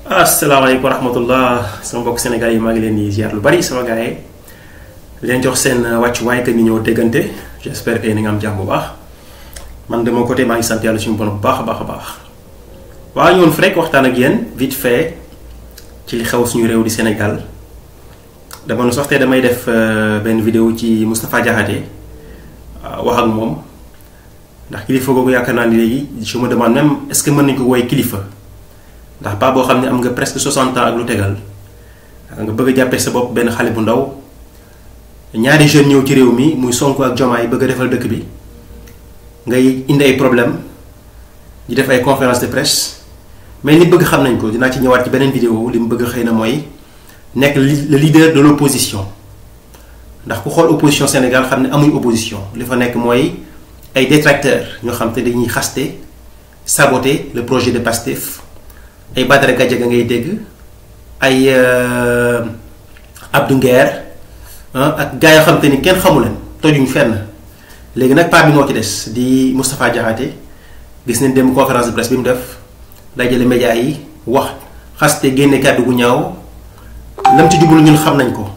asalaamaaleykum wa rahmatullah sama mbokk Sénégal yi maa ngi leen di ziar lu bari sama gars yi leen jox seen wàccuwaay que ñu ñëw déggante j'espère que ni nga am jàmm bu baax man de mon côté maa ngi sant yàlla suñu borom bu baax a baax a baax. waaw ñëwoon fi rek waxtaan ak yéen vite fait ci li xew suñu réew di Sénégal dama nu sax tey damay def benn vidéo ci Moustapha Diakhaté wax ak moom ndax kilifa googu yaakaar naa ni léegi je me demande même est-ce que mën nañu ko woy kilifa. ndax ba boo xam ne am nga presque 60 ans ak lu tegal nga bëgg a jàppee sa bopp benn xale bu ndaw ñaari jeunes ñëw ci réew mi muy Sonko ak Diomaye bëgg a defal dëkk bi ngay indi ay problème di def ay conférence de presse mais li bëgg xam nañ ko dinaa ci ñëwaat ci beneen vidéo li mu bëgg xëy na mooy nekk le leader de l'opposition ndax ku xool opposition Sénégal xam ne amuñ opposition li fa nekk mooy ay détracteurs ñoo xam te dañuy xaste saboter le projet de Pastef ay Badara Gadiaga ngay dégg ay Abdou Nguer ak gars yoo xam te ni kenn xamu leen tojuñ fenn léegi nag part bi moo ci des di Moustapha Diakhaté gis nañ dem conférence de presse bi mu def dajale médias yi wax xaste génne kàddu gu ñaaw lam ci jublu ñun xam nañ ko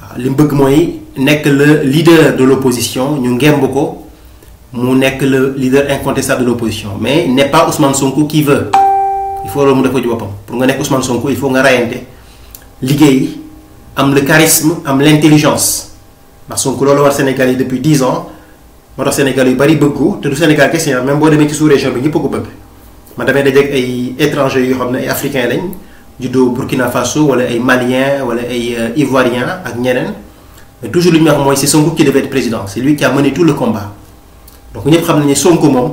waaw li mu bëgg mooy nekk le leader de l'opposition ñu ngemb ko mu nekk le leader incontestable de l'opposition mais n'est pas Ousmane Sonko qui veut. Il faut loolu mu def ko ci boppam pour nga nekk Ousmane Sonko il faut nga rayante liggéey am le charisme am l'intelligence ndax Sonko loolu war Sénégal yi depuis 10 ans moo tax Sénégal yu bari bëgg ko te du Sénégal kese même boo demee ci sous-région bi ñëpp a ko bëgg man damay dajeek ay étrangers yoo xam ne ay africains lañ juddoo Burkina Faso wala ay maliens wala ay ivoiriens ak ñeneen mais toujours li ñu wax mooy c'est Sonko qui devait être président c'est lui qui a mené tout le combat donc ñëpp xam nañu ne Sonko moom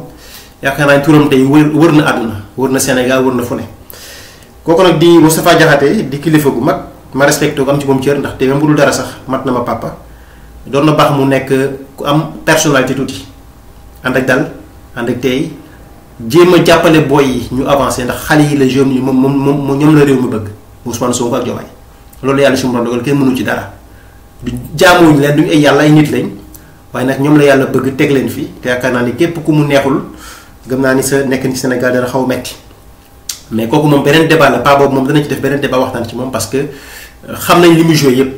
yaakaar naa ne turam tey wër na àdduna wër na Sénégal wër na fu ne kooku nag di Moustapha Diakhaté di kilifa gu mag ma respecté ko am ci moom cër ndax te même bu dul dara sax mat na ma papa doon na baax mu nekk ku am personnalité tuuti ànd ak dal ànd ak tey jéem a jàppale boy yi ñu avancé ndax xale yi la jeunes yi moom ñoom la réew mi bëgg Ousmane Sonko ak Diomaye loolu yàlla su ma dogal kenn mënu ci dara du jaamuwuñu leen duñu ay yàlla ay nit lañ waaye nag ñoom la yàlla bëgg teg leen fi te yaakaar naa ni képp ku mu neexul gëm naa ni sa nekk ni Sénégal dana xaw metti mais kooku moom beneen débat la pas boobu moom dana ci def beneen débat waxtaan ci moom parce que xam nañ li muy joué yépp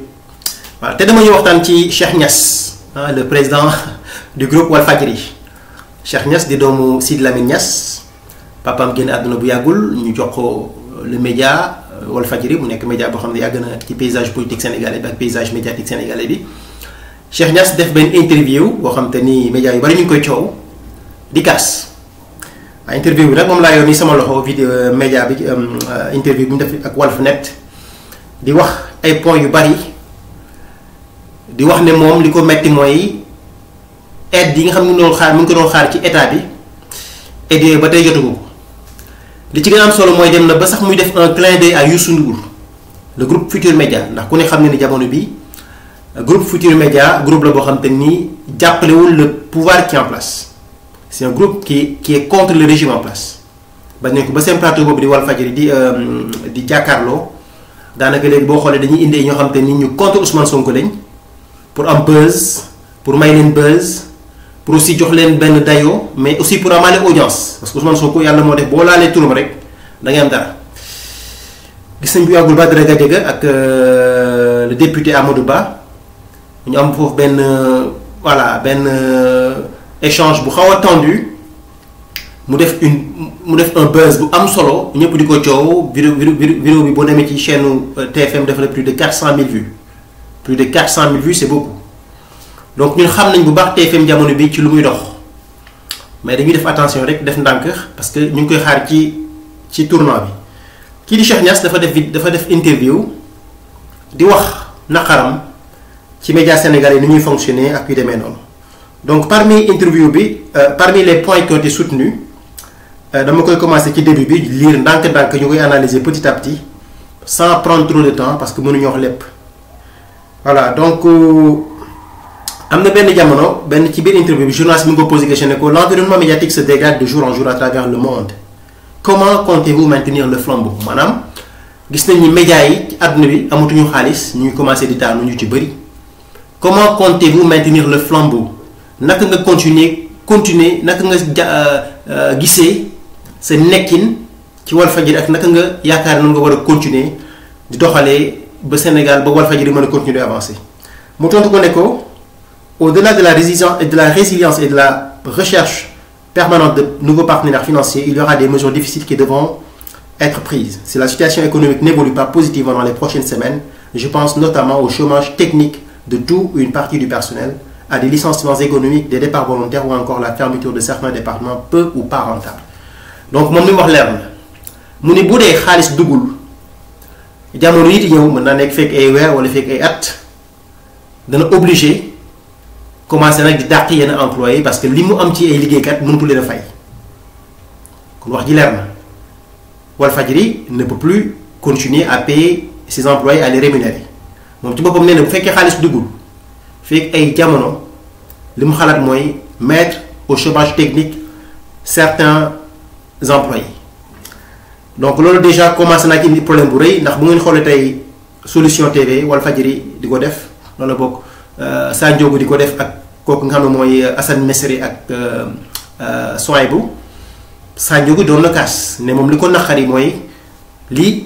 waaw te dama ñu waxtaan ci Cheikh Niass le président du groupe Walfadjri Cheikh Niass di doomu Sidy Lamine Niass papaam génn àdduna bu yàggul ñu jox ko le média Walfadjri mu nekk média boo xam ne yàgg na ci paysage politique sénégalais bi ak paysage médiatique sénégalais bi Cheikh Niass def benn interview boo xam te ni média yu bari ñu ngi koy coow di kaas interview bi nag moom laa yor nii sama loxo vidéo média bi interview bi mu def ak Walfnet di wax ay points yu bari di wax ne moom li ko metti mooy aide yi nga xam ne mu ngi ko doon xaar ci état bi aide yooyu ba tey jotu ko li ci gën a am solo mooy dem na ba sax muy def un clin d'œil à Youssou Ndour le groupe Futur Média ndax ku ne xam ne ni jamono bi groupe Futur Média groupe la boo xam te ni jàppalewul le pouvoir qui est en place. C'est un groupe qui est contre le régime en place ba nekk ba seen plateau boobu di Walfadjri di jàkkaarloo daanaka léegi boo xoolee dañuy indi ñoo xam te ni ñu contre Ousmane Sonko lañ pour am buzz pour may leen buzz pour aussi jox leen benn dayoo mais aussi pour amaale audience parce que Ousmane Sonko yàlla moo def boo laalee turam rek da ngay am dara gis nañ bu yàggul Badara Gadiaga ak le député Amadou Ba ñu am foofu benn voilà benn. échange bu xaw a tendu mu def un buzz bu am solo ñëpp di ko coow vidéo bi boo demee ci chaîne TFM def na plus de 400 000 vues plus de 400 000 vues c'est beaucoup donc ñun xam nañ bu baax TFM jamono bi ci lu muy dox mais dañuy def attention rek def ndànk parce que ñu ngi koy xaar ci tournoi bi kii di Cheikh Niass dafa def interview di wax naqaram ci médias sénégalais ni ñuy fonctionner ak yu demee noonu. Donc parmi interview bi parmi les points qui ont été soutenus dama koy commencer ci début bi lire ndànk-ndànk ñu koy analyser petit à petit sans prendre trop de temps parce que mënuñu wax lépp voilà donc am na benn jamono benn ci biir interview bi journaliste mi ngi ko posé question ne ko l'environnement médiatique se dégrade de jour en jour à travers le monde comment comptez-vous maintenir le flambeau maanaam gis nañ ni médias yi ci àdduna bi amatuñu xaalis ñu ngi commencé di daanu ñu ci bëri comment comptez-vous maintenir le flambeau naka nga continuer naka nga gisee sa nekkin ci Walfadjri ak naka nga yaakaar na nga war a continuer di doxalee ba Sénégal ba Walfadjri mën a continuer avancer mu tontu ko ne ko au-delà de la résilience et de la recherche permanente de nouveaux partenaires financiers, il y aura des mesures difficiles qui devront être prises. Si la situation économique n'évolue pas positivement dans les prochaines semaines, je pense notamment au chômage technique de tout ou une partie du personnel, à des licenciements économiques, des départs volontaires ou encore la fermeture de certains départements peu ou pas rentables. Donc moom li mu wax leer na mu ni bu dee xaalis duggul jamono yi di ñëw mën naa nekk fekk ay weer wala fekk ay at dana obligé commencé nag di dàq yenn employés parce que li mu am ci ay liggéeykat mënatu leen a fay kon wax ji leer na Walfadjri ne peut plus continuer à payer ses employés à les rémunérer moom ci boppam nee na bu fekkee xaalis duggul fekk ay jamono li mu xalaat mooy mettre au chômage technique certains employés donc loolu déjà commencé naa ci indi problème bu rëy ndax bu ngeen xoolee tey Solution TV Walfadjri di ko def loolu la bokk Sa Ndiogou di ko def ak kooku nga xam ne mooy Assane Mesere ak Souaïbou Sa Ndiogou doon na kaas ne moom li ko naqari mooy li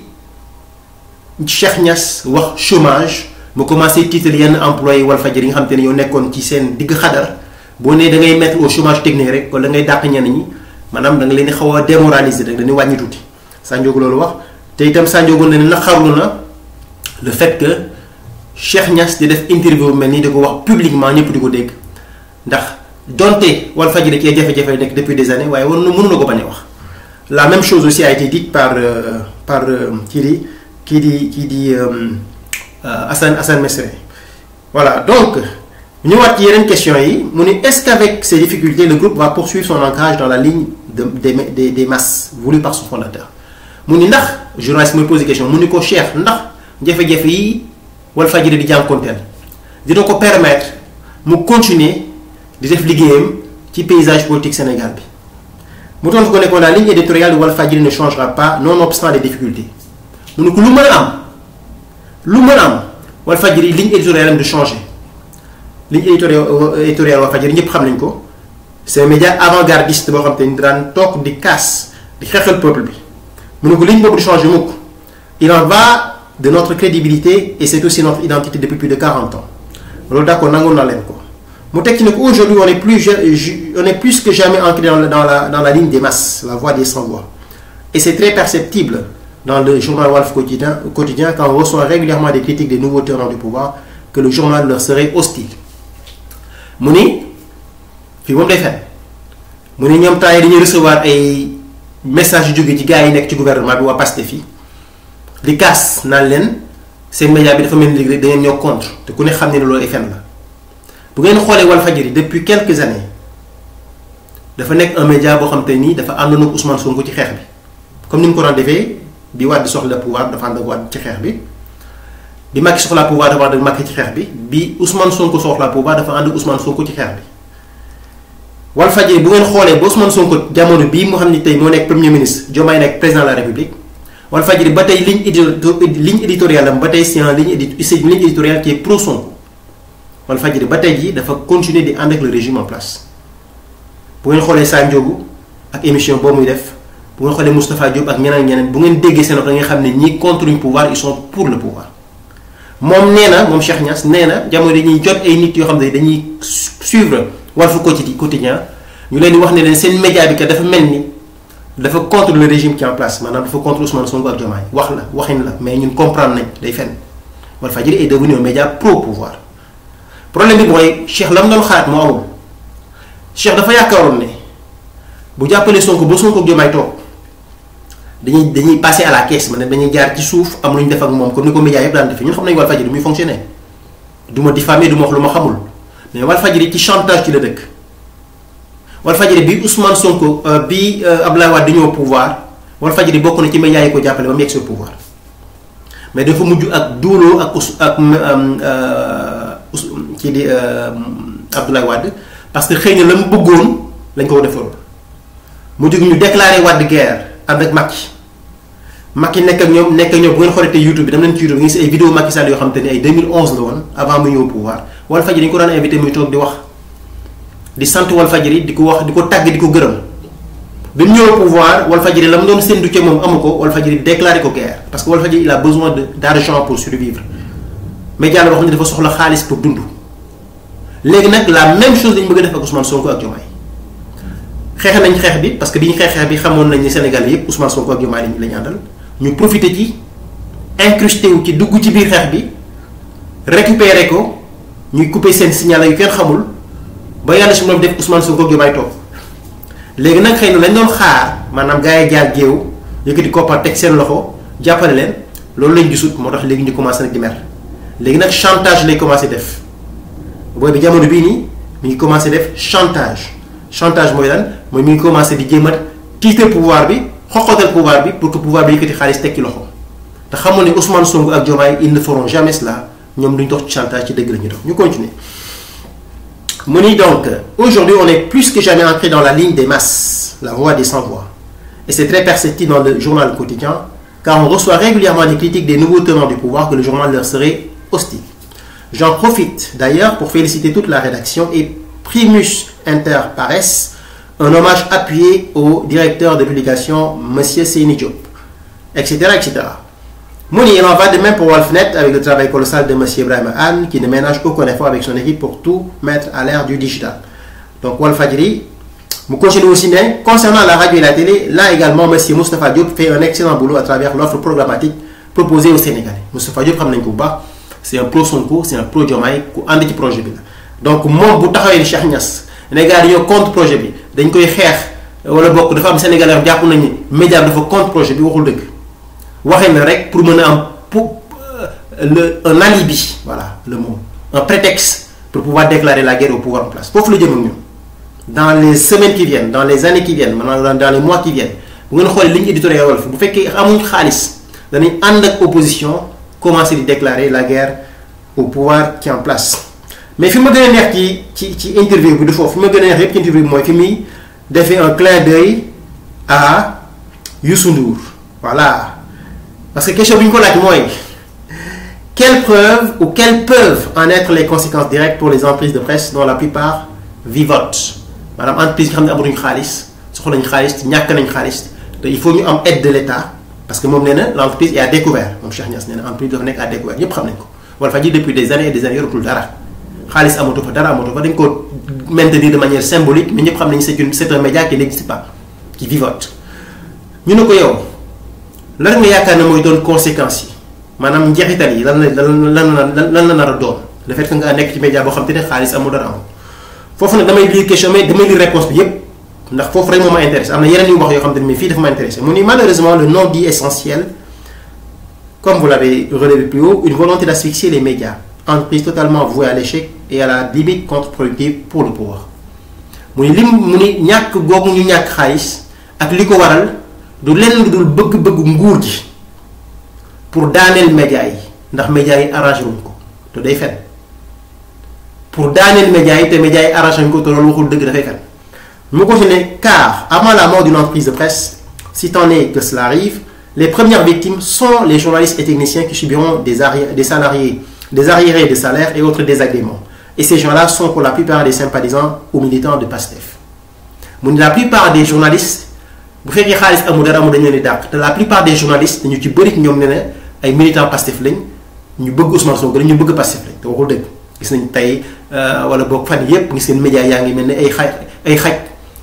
Cheikh Niass wax chômage mu commencé tiital yenn employé Walfadjri yi nga xam te ne ñoo nekkoon ci seen digg xadar boo nee da ngay mettre au chômage technique rek wala da ngay dàq ñenn ñi maanaam da nga leen di xaw a démoraliser rek dañuy wàññi tuuti Sa Ndiogou loolu wax te itam Sa Ndiogou ne naqarlu na le fait que Cheikh Niass di def interview mel nii di ko wax publiquement ñëpp di ko dégg ndax donte Walfadjri ci ay jafe-jafe nekk depuis des années waaye war na mënu na ko bañ a wax. La même chose aussi a été dite par kii di Assane Mesere voilà donc ñëwaat ci yeneen questions yi mu ni est-ce qu'avec ces difficultés le groupe va poursuivre son ancrage dans la ligne des masses voulue par son fondateur mu ni ndax journaliste mooy posé question mu ni ko Cheikh ndax jafe-jafe yi Walfadjri di jànkonteel dina ko permettre mu continuer di def liggéeyam ci paysage politique Sénégal bi mu tontu ko ne ko la ligne éditoriale de Walfadjri ne changera pas nonobstant les difficultés mu ne ko lu mën a am Walfadjri ligne éditoriale am de changer ligne éditoriale Walfadjri ñëpp xam nañ ko c'est un média avant-gardiste boo xam te ni daan toog di kaas di xeexal peuple bi mu ne ko ligne boobu di changer mukk il en va de notre crédibilité et c'est aussi notre identité depuis plus de 40 ans loolu d'accord nangoon na leen ko mu teg ci ne ko aujourd'hui on est plus que jamais ancré dans la ligne des masses la voix des sans-voix et c'est très perceptible dans le journal Walf quotidien quand on reçoit régulièrement des critiques des nouveaux tenants du pouvoir que le journal leur serait hostile mu ni fii moom day fen mu ni ñoom temps yi dañuy recevoir ay messages yu jóge ci gars yi nekk ci gouvernement bi waa Pastef fii di kaas naan leen seen média bi dafa mel ni da ngeen ñoo contre te ku ne xam ne loolu ay fen la bu ngeen xoolee Walfadjri depuis quelques années dafa nekk un média boo xam te nii dafa àndoon ak Ousmane Sonko ci xeex bi comme ni mu ko daan defee bi Wade soxla pouvoir dafa ànd ak Wade ci xeex bi Macky soxla pouvoir dafa ànd ak Macky ci xeex bi Ousmane Sonko soxla pouvoir dafa ànd ak Ousmane Sonko ci xeex bi Walfadjri bu ngeen xoolee ba Ousmane Sonko jamono bii moo xam ne tey moo nekk premier ministre Diomaye nekk président de la République Walfadjri ba tey ligne éditoriale am ba tey c'est une ligne éditoriale qui est pro Sonko Walfadjri ba tey jii dafa continuer di ànd ak le régime en place bu ngeen xoolee Sa Ndiogou ak émission boobu muy def bu ngeen xoolee Moustapha Diop ak ñeneen bu ngeen déggee seen wax da nga xam ne ñii contre le pouvoir ils sont pour le pouvoir moom nee na moom Cheikh Niass nee na jamono dañuy jot ay nit yoo xam ne dañuy suivre Walf quotidien ñu leen di wax ne leen seen média bi kat dafa mel ni dafa contre le régime qui est en place maanaam dafa contre Ousmane Sonko ak Diomaye waxin la mais ñun comprendre nañ day fenn Walfadjri est devenu un média pro pouvoir problème bi mooy Cheikh la mu doon xalaat moo amul Cheikh dafa yaakaaroon ne bu jàppalee Sonko ba Sonko ak Diomaye toog dañuy passer à la caisse maanaam dañuy jaar ci suuf am lu ñu def ak moom comme ni ko média yëpp daan defee ñun xam nañu Walfadjri muy fonctionner du ma diffamer du ma wax lu ma xamul mais Walfadjri ci chantage ci la dëkk Walfadjri bi Ousmane Sonko bi Abdoulaye Wade di ñëw pouvoir Walfadjri bokk na ci média yi ko jàppale ba mu yegg sur pouvoir mais dafa mujj ak duuloo ak kii di Abdoulaye Wade parce que xëy na la mu bëggoon lañ ko defoon mu jóg ñu déclaré Wade guerre ànd ak Macky nekk ak ñoom bu ngeen xoolee tey YouTube bi dem nañ ci YouTube bi ngi si ay vidéo Macky Sall yoo xam te ne ay 2011 la woon avant mu ñëw pouvoir Walfadjri dañu ko daan invité muy toog di wax di sant Walfadjri di ko wax di ko tàgg di ko gërëm bi mu ñëw au pouvoir Walfadjri la mu doon séntu ca moom amu ko Walfadjri déclaré ko guerre parce que Walfadjri il a besoin d'argent pour survivre média la boo xam ne dafa soxla xaalis pour dund. léegi nag la même chose dañu bëgg a def ak Ousmane Sonko ak Diomaye xeex nañ xeex bi parce que bi ñu xeex bi xamoon nañ ni Sénégalais yëpp Ousmane Sonko ak Diomaye lañu àndal ñu profité ci incrusté wu ci dugg ci biir xeex bi récupérer ko ñuy couper seen signal yu kenn xamul ba yàlla su ma def Ousmane Sonko ak Diomaye toog léegi nag xëy na lañ doon xaar maanaam gars yi jaar géew yëkkati koppar teg seen loxo jàppale leen loolu lañ gisut moo tax léegi ñu commencé nag di mer léegi nag chantage lay commencé def. booy bi jamono bii nii mi ngi commencé def chantage mooy lan mooy mi ngi commencé di jéem a tiital pouvoir bi xoqatal pouvoir bi pour que pouvoir bi yëkkati xaalis teg ci loxo te xamul ne Ousmane Sonko ak Diomaye ils ne feront jamais cela ñoom duñ dox ci chantage ci dëgg la ñuy dox ñu continuer. mu ni donc aujourd'hui on est plus que jamais entré dans la ligne des masses la voix des sans voix et c'est très perceptible dans le journal quotidien car on reçoit régulièrement des critiques des nouveaux tenants du pouvoir que le journal leur serait hostile. J'en profite d'ailleurs pour féliciter toute la rédaction et Primus Inter Pares, un hommage appuyé au directeur de publication, M. Seyni Diop, etc. etc. Mouni, il en va de même pour Walfnet avec le travail colossal de M. Ibrahim Anne qui ne ménage aucun effort avec son équipe pour tout mettre à l'ère du digital. Donc Walfadjri, nous continuons aussi, mais concernant la radio et la télé, là également M. Moustapha Diop fait un excellent boulot à travers l'offre programmatique proposée aux Sénégalais. Moustapha Diop, c'est un pro Sonko c'est un pro Diomaye ku ànd ci projet bi la donc moom bu taxawee ni Cheikh Niass ne gars dañoo contre projet bi dañ koy xeex wala bokk dafa am Sénégalais yoo jàpp nañu ni média dafa contre projet bi waxul dëgg waxee na rek pour mën a am un alibi voilà le mot un prétexte pour pouvoir déclarer la guerre au pouvoir en place foofu la jëm ak ñun dans les semaines qui viennent dans les années qui viennent maanaam dans les mois qui viennent bu ngeen xoolee ligne éditoriale Walf bu fekkee amuñ xaalis danañ ànd ak opposition commencer à déclarer la guerre au pouvoir qui est en place mais fi ma gën a neex ci interview bi du foofu fi ma gën a neex yépp ci interview bi mooy fi muy defee un clin d'œil à Youssou Ndour voilà parce que question bi ñu ko laaj mooy quelles preuves ou quelles peuvent en être les conséquences directes pour les entreprises de presse dont la plupart vivotent maanaam entreprise yi nga xam ne amatuñu xaalis soxla nañu xaalis ñàkk nañu xaalis te il faut ñu am aide de l'État parce que moom nee na l'entreprise est à découvert moom Cheikh Niass nee na entreprise dafa nekk à découvert ñëpp xam nañ ko Walfadjri depuis des années et des années yoratul dara xaalis amatu fa dara amatu fa dañ ko maintenir de manière symbolique mais ñëpp xam nañ c'est un média qui n'existe pas qui vivote ñu ne ko yow lan nga yaakaar ne mooy doon conséquences yi maanaam njeexital yi lan la nar a doon le fait que nga nekk ci média boo xam te ne xaalis amul dara amul foofu nag damay lire question mais damay lire réponse bi yépp ndax foofu rek moo ma intéressé am na yeneen yu wax yoo xam te ne mais fii dafa ma intéressé mu ni malheureusement le non dit essentiel comme vous l'avez relevé plus haut une volonté d'asphyxier les médias entreprise totalement vouée à l'échec et à la limite contre-productive pour le pouvoir mu ni ñàkk googu ñu ñàkk xaalis ak li ko waral du lenn lu dul bëgg-bëgg nguur gi pour daaneel médias yi ndax médias yi arrangé wuñ ko te day fen pour daaneel médias yi te médias yi arrangé wuñ ko te loolu waxul dëgg dafay fen mu continuer car avant la mort d'une entreprise de presse si tant est que cela arrive les premières victimes sont les journalistes et techniciens qui subiront des arriérés de salaire et autres désagréments et ces gens-là sont pour la plupart des sympathisants ou militants de Pastef mu ni la plupart des journalistes bu fekkee xaalis amul dara amul dañu leen di dàq te la plupart des journalistes dañu ci bëri ñoom ne ne ay militants Pastef lañ ñu bëgg Ousmane Sonko ñu bëgg Pastef lañ te waxul dëgg gis nañ tey wala boog fan yépp gis ngeen médias yaa ngi mel ne ay xaj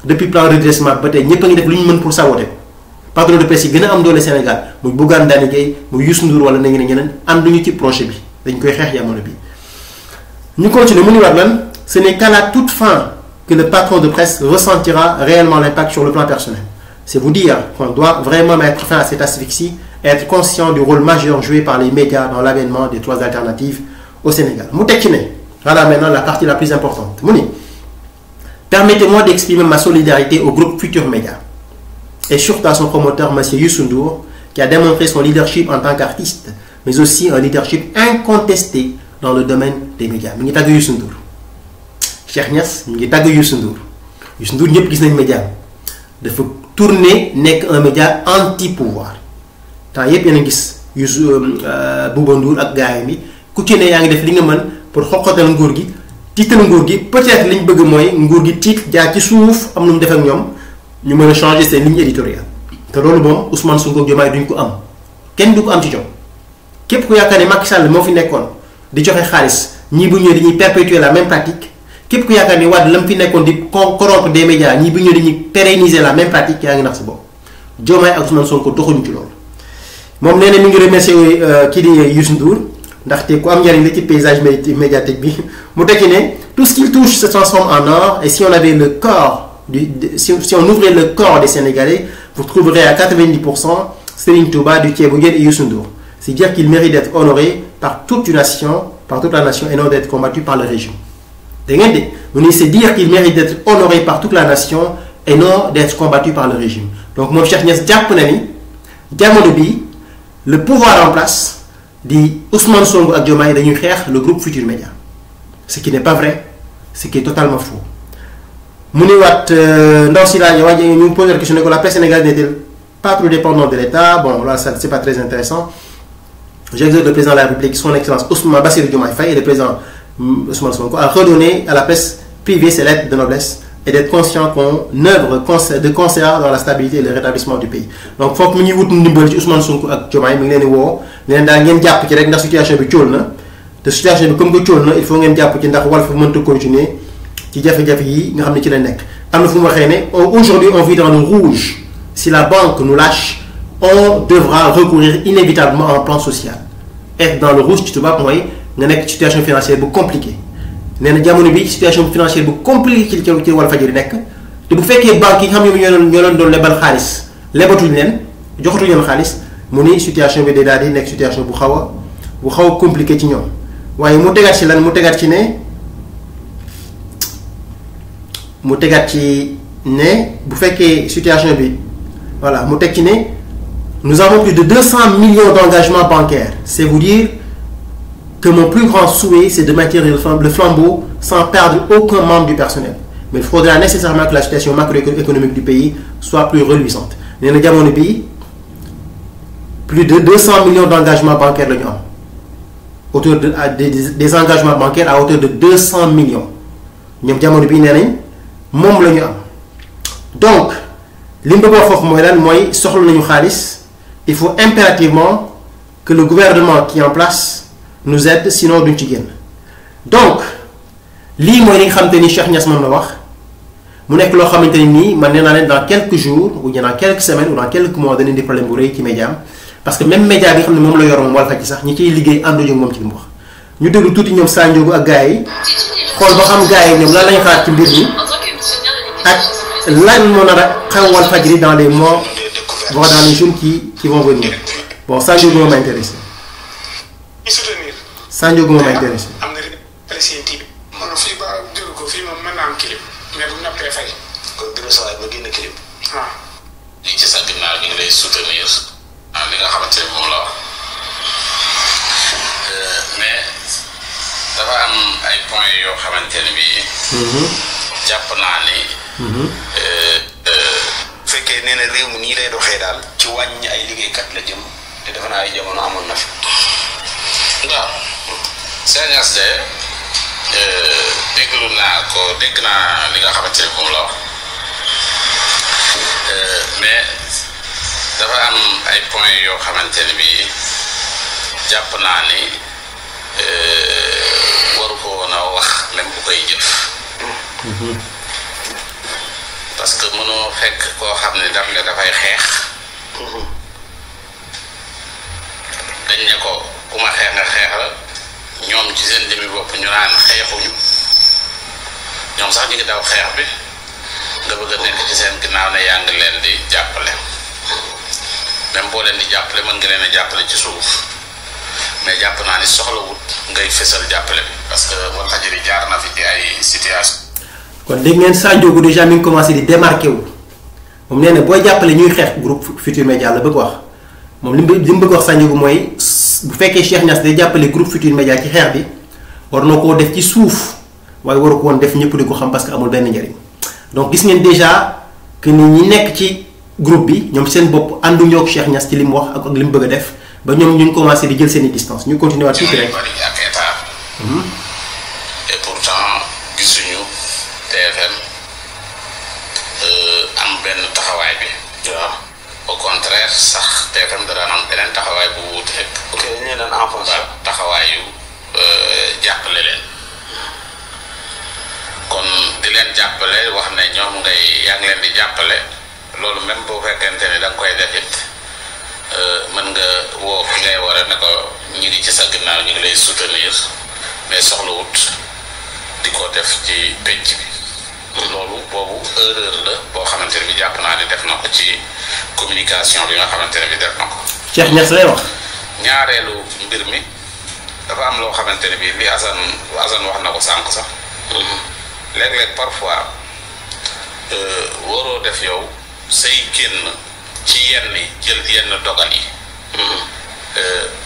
depuis plan redressement ba tey ñëpp a ngi def lu ñu mën pour saboter patron de presse yi gën a am doole Sénégal muy Bougane Dany Gueye muy Youssou Ndour wala na ñeneen ànduñu ci projet bi dañ koy xeex jamono bi ñu continuer mu ni wax lan ce n'est qu'à la toute fin que le patron de presse ressentira réellement l'impact sur le plan personnel c'est vous dire qu'on doit vraiment mettre fin à cette asphyxie et être conscient du rôle majeur joué par les médias dans l'avènement des trois alternatives au Sénégal mu teg ci ne voilà maintenant la partie la plus importante mu ni permettez-moi d'exprimer ma solidarité au groupe Futurs Médias et surtout à son promoteur M. Youssou Ndour qui a démontré son leadership en tant qu'artiste mais aussi un leadership incontesté dans le domaine des médias mi ngi tàgg Youssou Ndour Cheikh Niass mi ngi tàgg Youssou Ndour ñëpp gis nañ média dafa tourner nekk un média anti-pouvoir temps yëpp yéen a gis Youssou Bouba Ndour ak gaay mi ku ci ne yaa ngi def li nga mën pour xoqatal nguur gi tiital nguur gi peut-être liñ bëgg mooy nguur gi tiit jaar ci suuf am nu mu def ak ñoom ñu mën a changer seen ligne éditoriale te loolu moom Ousmane Sonko Diomaye duñ ko am kenn du ko am ci ñoom képp ku yaakaar ne Macky Sall moo fi nekkoon di joxe xaalis ñii bu ñëwee dañuy perpétuer la même pratique képp ku yaakaar ne Wade la mu fi nekkoon di corrompre des médias ñii bu ñëwee dañuy pérenniser la même pratique yaa ngi nax si bopp Diomaye ak Ousmane Sonko doxuñu ci loolu. moom nee na mi ngi remercier kii di Youssou Ndour ndaxte ku am njariñ la ci paysage médiatique bi mu tekki ne tout ce qu'il touche se transforme en or et si on avait le corps si on ouvrait le corps des Sénégalais vous trouverez à 90% Serigne Touba du Thiébou Nguène et Youssou Ndour. C'est dire qu'il mérite d'être honoré par toute une nation, par toute la nation et non d'être combattu par le régime. C'est dire qu'il mérite d'être honoré par toute la nation et non d'être combattu par le régime. Donc mon cher Niass jàpp na ni jamono bi le pouvoir en place di Ousmane Sonko ak Diomaye dañuy xeex le groupe Futurs Médias, ce qui n'est pas vrai, ce qui est totalement faux. mu ne waat ndaw si laa waaj ñu pose la question que la presse sénégalaise n'était pas trop dépendante de l'État. Bon là ça c'est pas très intéressant. J'exhorte le président de la République, son excellence Ousmane Bassirou Diomaye Faye et le président Ousmane Sonko à redonner à la presse privée ses lettres de noblesse et d'être conscient qu'on œuvre de concert dans la stabilité et le rétablissement du pays. Donc foog mu ñuy wut ndimbal ci Ousmane Sonko ak Diomaye mi ngi leen di woo ne leen daal ngeen jàpp ci rek ndax situation bi cóol na te situation bi comme que cóol na il faut ngeen jàpp ci ndax Walf mënta continuer ci jafe-jafe yi nga xam ne ci la nekk. am na fu mu waxee ne aujourd'hui on vit dans le rouge. Si la banque nous lâche, on devra recourir inévitablement à un plan social. Être dans le rouge ci tubaab mooy nga nekk situation financière bu compliquée nee na jamono bi situation financière bu compliquée ci Walfadjri nekk te bu fekkee banque yi nga xam ne ñoo leen doon lebal xaalis lebatuñ leen joxatuñ leen xaalis mu ni situation bi day daal di nekk situation bu xaw a compliquée ci ñoom waaye mu tegaat ci lan mu tegaat ci ne bu fekkee situation bi. Voilà, nous avons plus de 200 millions d'engagements bancaires. C'est vous dire que mon plus grand souhait, c'est de maintenir le flambeau sans perdre aucun membre du personnel. Mais il faudra nécessairement que la situation macroéconomique du pays soit plus reluisante. Nous avons un pays, plus de 200 millions d'engagements bancaires. Autour des engagements bancaires à hauteur de 200 millions. Nous avons un pays, donc, li mu bëgg wax foofu mooy lan mooy soxla nañu xaalis il faut impérativement que le gouvernement qui est en place nous aide sinon duñ ci génn donc lii mooy li nga xamante ni Cheikh Niass moom la wax mu nekk loo xamante ni nii man nee naa leen dans quelques jours ou dans quelques semaines ou dans quelques mois dañuy di problème bu rëy ci média am parce que même média bi nga xam ne moom la yor moom Walfadjri sax ñi ciy liggéey ànduñu moom ci li mu wax ñu déglu tuuti ñoom Sa Ndiogou ak gars yi xool ba xam gars yi ñoom lan lañu xalaat ci mbir mi ak lan moo nar a xew Walfadjri dans les mois voire dans les jours qui vont venir bon Sa Ndiogou moo ma intéressé. Sa Ndiogou moo ma intéressé. am na apprécié TV. man fii ba déglu ko fii moom mën naa am clip mais bu ñu nappee fay. kon dina saa ma génn clip. waaw. li ci sa ginnaaw ñu ngi lay soutenir li nga xamante ne moom la wax mais dafa am ay points yoo xamante ne bii. jàpp naa ni. bu fekkee nee na réew mi nii lay doxee daal ci wàññi ay liggéeykat la jëm te defe naa ay jamono amoon na fi. waaw CNS de dégg naa li nga xamante ne moom la wax mais dafa am ay points yoo xamante ne bii jàpp naa ni waru ko woon a wax même bu koy jëf. parce que mënoo fekk koo xam ne daf ne dafay xeex. dañ ne ko ku ma xeex nga xeex la ñoom ci seen demi bopp ñu naan xeexuñu ñoom sax ñu ngi daw xeex bi nga bëgg a nekk ci seen ginnaaw ne yaa ngi leen di jàppale même boo leen di jàppale mën nga leen a jàppale ci suuf mais jàpp naa ni soxlawut ngay fësal jàppale bi parce que Walfadjri jaar na fi ci ay situation. kon dégg ngeen Sa Ndiogou déjà mi ngi commencé di démarqué wu moom nee na booy jàppale ñuy xeex groupe Futurs Médias la bëgg wax moom li mu bëgg wax Sa Ndiogou mooy bu fekkee Cheikh Niass day jàppale groupe Futurs Médias ci xeex bi war na koo def ci suuf waaye waru ko woon def ñëpp di ko xam parce que amul benn njëriñ donc gis ngeen déjà que ni ñi nekk ci groupe bi ñoom seen bopp ànduñoo ak Cheikh Niass ci li mu wax ak li mu bëgg a def ba ñoom ñu commencé di jël seen i distance ñu continuer waat tuuti rek. et pourtant gisuñu TFM am benn Pastef sax TFM da daan am beneen taxawaay bu wuute. ok ñu naan enfoncé taxawaayu jàppale leen kon di leen jàppale wax ne ñoom yaa ngi leen di jàppale loolu même boo fekkente ni da nga koy def it mën nga woo ki ngay war a ne ko ñu ngi ci sa ginnaaw ñu ngi lay soutenir mais soxlawut di ko def ci penc bi loolu boobu erreur la boo xamante ne bi jàpp naa ne def na ko ci communication bi nga xamante ne bi def na ko. Cheikh Niass lay wax. ñaareelu mbir mi dafa am loo xamante ne bi li Assane wax na ko sànq sax léeg-léeg parfois waroo def yow say génn ci jël yenn dogal yi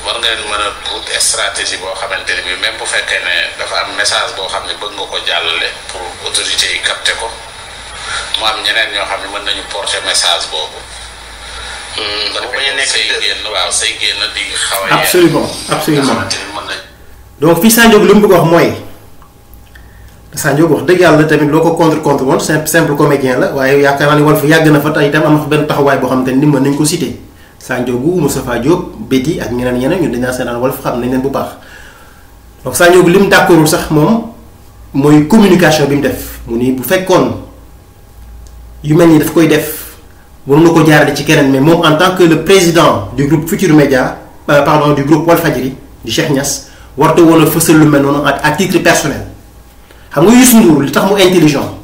war nga leen mën a pour stratégie boo xamante ne bi même bu fekkee ne dafa am message boo xam ne bëgg nga ko jàllale pour autorités yi capter ko mu am ñeneen ñoo xam ne mën nañu porter message boobu. say génn di xaw a. absolument donc fii Sa Ndiogou li mu bëgg wax mooy Sa Ndiogou wax dëgg yàlla tamit loo ko contre woon simple comédien la waaye yaakaar naa ni Walf yàgg na fa tey itam am na fa benn taxawaay boo xam te ni mën nañ ko citer Sa Ndiogou Moustapha Diop Betty ak ñeneen ñun dañaa seetaan Walf xam nañ leen bu baax donc Sa Ndiogou li mu d'accordul sax moom mooy communication bi mu def mu ni bu fekkoon yu mel nii daf koy def waroon na ko jaarale ci keneen mais moom en tant que le président du groupe Futurs Médias du groupe Walfadjri di Cheikh Niass warta woon a fësal lu mel noonu à titre personnel xam nga Youssou Ndour li tax mu intelligent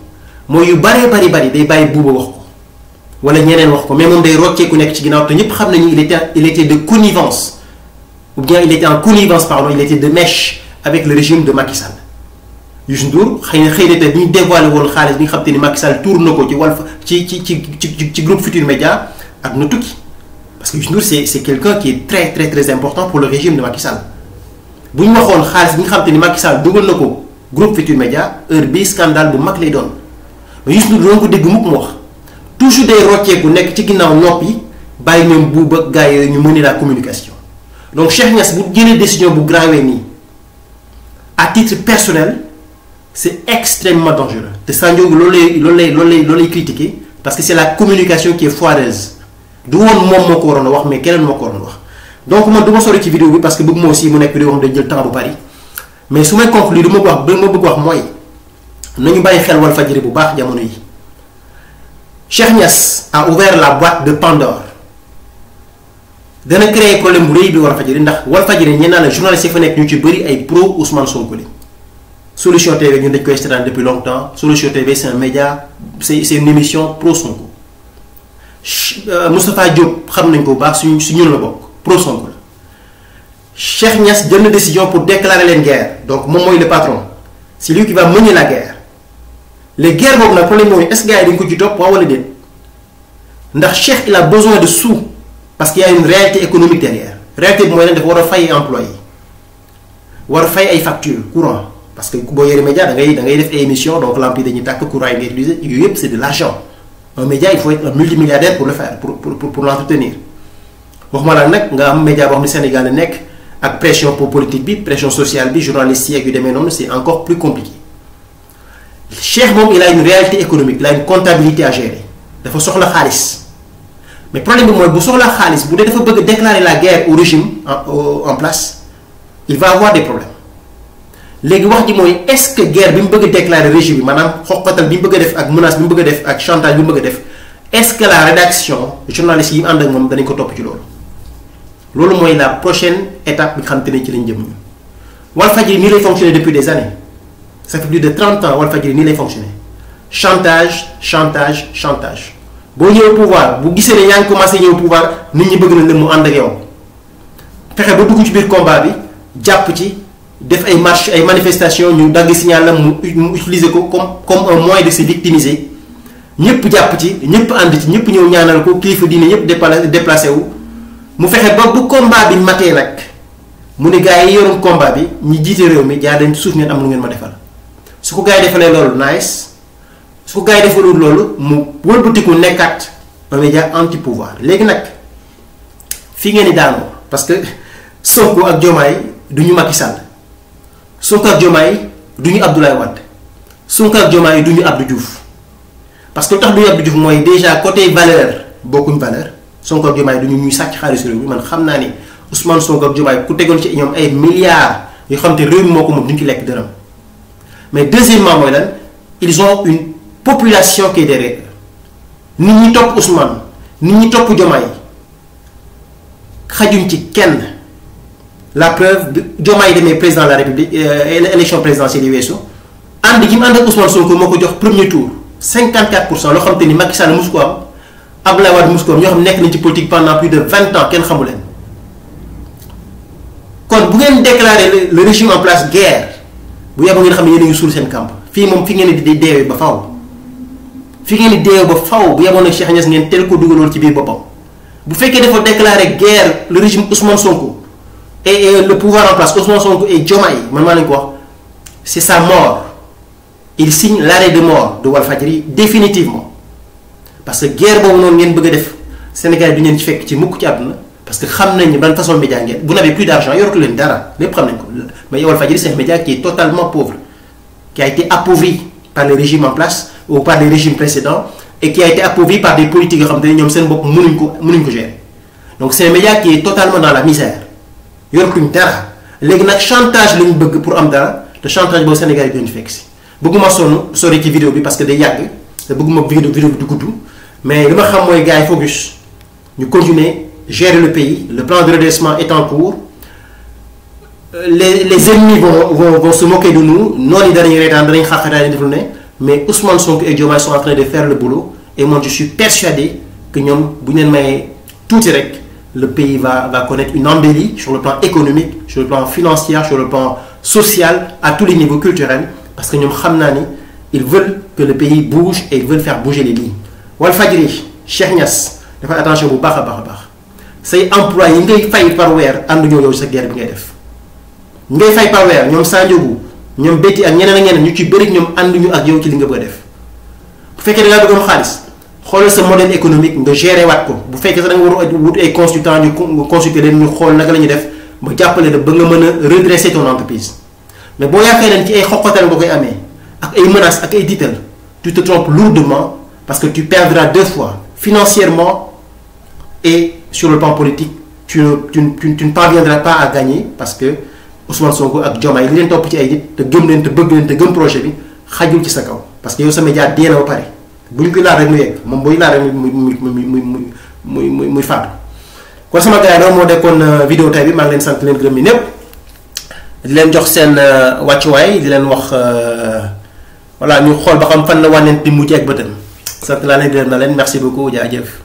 mooy yu bari day bàyyi buuba wax ko wala ñeneen wax ko mais moom day rocceeku nekk ci ginnaaw te ñëpp xam nañu il était de connivence ou bien il était en connivence il était de mèche avec le régime de Macky Sall. Youssou Ndour xëy na tey bi ñu dévoilé woon xaalis bi nga xam te ni Macky Sall tour na ko ci Walf ci groupe Futurs Médias ak na tukki parce que Youssou Ndour c'est quelqu'un qui est très important pour le régime de Macky Sall bu ñu waxoon xaalis bi nga xam te ni Macky Sall dugal na ko groupe Futurs Médias heure bii scandale bu mag lay doon mais Youssou Ndour doon ko dégg mukk mu wax toujours day rocceeku nekk ci ginnaaw noppi bàyyi ñoom buuba gars yooyu ñu mener la communication donc Cheikh Niass bu jëlee décision bu grawee nii à titre personnel. C'est extrêmement dangereux te Sa Ndiogou loolu lay critiquer parce que c'est la communication qui est foireuse du woon moom moo ko waroon a wax mais keneen moo ko waroon a wax donc man du ma sori ci vidéo bi parce que bëgg ma aussi mu nekk vidéo xam dañ jël temps bu bari mais su may conclure du ma bëgg wax mooy nañu bàyyi xel Walfadjri bu baax jamono yi Cheikh Niass a ouvert la boîte de Pandore dana créer problème bu rëy bi Walfadjri ndax Walfadjri ñeen naa la journaliste yi fa nekk ñu ci bëri ay pro Ousmane Sonko li Solution TV ñun dañ koy seetaan depuis longtemps Solution TV c'est un média c'est une émission pro Sonko Moustapha Diop xam nañ ko bu baax su ñun la bokk pro Sonko la Cheikh Niass jël na décision pour déclarer leen guerre donc moom mooy le patron c'est lui qui va mener la guerre les guerres boobu nag problème mooy est-ce que gars yi dañ ko ci topp waaw wala déet ndax Cheikh il a besoin de sous parce qu'il y a une réalité économique derrière réalité bi mooy leen dafa war a fay employé war a fay ay factures courant parce que boo yoree média da ngay def ay émissions donc lamp yi dañuy tàkk courant yi ngay utiliser yooyu yëpp c'est de l'argent un média il faut être un multimilliardaire pour le faire pour l'entretenir waxuma la nag nga am média boo xam ne Sénégal la nekk ak pression politique bi pression sociale bi journalistes yi ak yu demee noonu c'est encore plus compliqué Cheikh moom il a une réalité économique il a une comptabilité à gérer dafa soxla xaalis mais problème bi mooy bu soxla xaalis bu dee dafa bëgg déclarer la guerre au régime en place il va avoir des problèmes léegi wax ji mooy est-ce que guerre bi mu bëgg a déclarer régime bi maanaam xoqatal bi mu bëgg a def ak menace bi mu bëgg a def ak chantage bi mu bëgg a def est-ce que la rédaction journaliste yi mu ànd ak moom danañ ko topp ci loolu mooy la prochaine étape bi nga xamante ne ci lañ jëm ñu Walfadjri nii lay fonctionner depuis des années ça fait plus de 30 ans Walfadjri nii lay fonctionner chantage boo ñëwee pouvoir bu gisee ne yaa ngi commencé ñëw pouvoir nit ñi bëgg na leen mu ànd ak yow fexe ba dugg ci biir combat bi jàpp ci def ay marches ay manifestations ñu dagg signal la mu utiliser ko comme un moyen de se victimiser ñëpp jàpp ci ñëpp ànd ci ñëpp ñëw ñaanal ko kilifa diine ñëpp déplacé wu mu fexe ba bu combat bi matee nag mu ne gars yi yoroon combat bi ñi jiite réew mi jaar dañ suuf ngeen am lu ngeen ma defal su ko gars yi defalee loolu nice su ko gars yi defalul loolu mu wëlbatiku nekkaat un média anti pouvoir léegi nag fii ngeen di daanoo parce que Sonko ak Diomaye du ñu Macky Sall Sonko ak Diomaye du ñu Abdoulaye Wade Sonko ak Diomaye du ñu Abdou Diouf parce que lu tax du ñu Abdou Diouf mooy déjà côté valeur bokkuñ valeur Sonko ak Diomaye du ñu ñuy sàcc xaalis réew mi man xam naa ni Ousmane Sonko ak Diomaye ku tegoon ci ñoom ay milliards yoo xam te réew mi moo ko moom duñu ci lekk dërëm mais deuxièmement mooy lan ils ont une population qui est derrière nit ñi topp Ousmane nit ñi topp Diomaye xajuñ ci kenn la preuve Diomaye demee président de la République élection présidentielle yi weesu ànd gi mu ànd ak Ousmane Sonko moo ko jox premier tour 54% loo xam te ni Macky Sall mosu ko am Abdoulaye Wade mosu ko am ñoo xam nekk nañ ci politique pendant plus de 20 ans kenn xamu leen kon bu ngeen déclarer le régime en place guerre bu yàgg ngeen xam ne yéen a ngi suul seen camp fii moom fi ngeen di deewee ba faw fi ngeen di deewee ba faw bu yaboon ak Cheikh Niass ngeen teel ko dugaloon ci biir boppam bu fekkee dafa déclarer guerre le régime Ousmane Sonko et le pouvoir en place Ousmane Sonko et Diomaye man maa leen ko wax c'est sa mort il signe l'arrêt de mort de Walfadjri définitivement parce que guerre boobu noonu ngeen bëgg a def Sénégal bi ngeen ci fekk ci mukk ci àdduna parce que xam nañ ni ban façon média ngeen vous n'avez plus d'argent yoratu leen dara lépp xam nañ ko mais Walfadjri c'est un média qui est totalement pauvre qui a été appauvri par le régime en place ou par les régimes précédents et qui a été appauvri par des politiques yoo xam te ne ñoom seen bopp mënuñ ko gérer donc c'est un média qui est totalement dans la misère yoratuñ dara léegi nag chantage lañ bëgg pour am dara te chantage boobu Sénégal yi dañu fekk si bëgguma sori ci vidéo bi parce que day yàgg te bëgguma vidéo bi du gudd mais li ma xam mooy gars yi focus ñu continuer gérer le pays le plan de redressement est en cours les ennemis vont se moquer de nous noonu yi danañ reetaan danañ xaaxataa def lu ne mais Ousmane Sonko et Diomaye sont en train de faire le boulot et moi je suis persuadé que ñoom bu ñu leen mayee tuuti rek le pays va connaître une embellie sur le plan économique sur le plan financier sur le plan social à tous les niveaux culturels parce que ñoom xam naa ni ils veulent que le pays bouge et ils veulent faire bouger les lignes Walfadjri Cheikh Niass dafa attention bu baax a baax say emplois yi ngay fay par weer ànduñoo yow sa guerre bi ngay def ñu ngay fay par weer ñoom Sandiogou ñoom Betty ak ñeneen ak ñeneen ñu ci bëri ñoom ànduñu ak yow ci li nga bëgg a def bu fekkee da ngaa bëgg am xaalis xoolal sa modèle économique nga gérer waat ko bu fekkee sax da nga war a wut ay consultants ñu consulter leen ñu xool naka la ñuy def ba jàppale la ba nga mën a redresser ton entreprise mais boo yaakaar leen ci ay xoqatal nga koy amee ak ay menaces ak ay tiital tu te trompes lourdement parce que tu perdras deux fois financièrement et sur le plan politique tu ne parviendras pas à gagner parce que Ousmane Sonko ak Diomaye li leen topp ci ay nit te gëm leen te bëgg leen te gëm projet bi xajul ci sa kaw parce que yow sa média dee na ba pare bu ñu koy laal rek mu yegg moom booy laal rek muy faatu kon sama gars yi loolu moo dekkoon vidéo tay bi maa ngi leen sant leen gërëm ni ñëpp di leen jox seen wàccuwaay di leen wax voilà ñu xool ba xam fan la wànneen di mujj ak bëtam sant laa leen gërëm na leen merci beaucoup jaajëf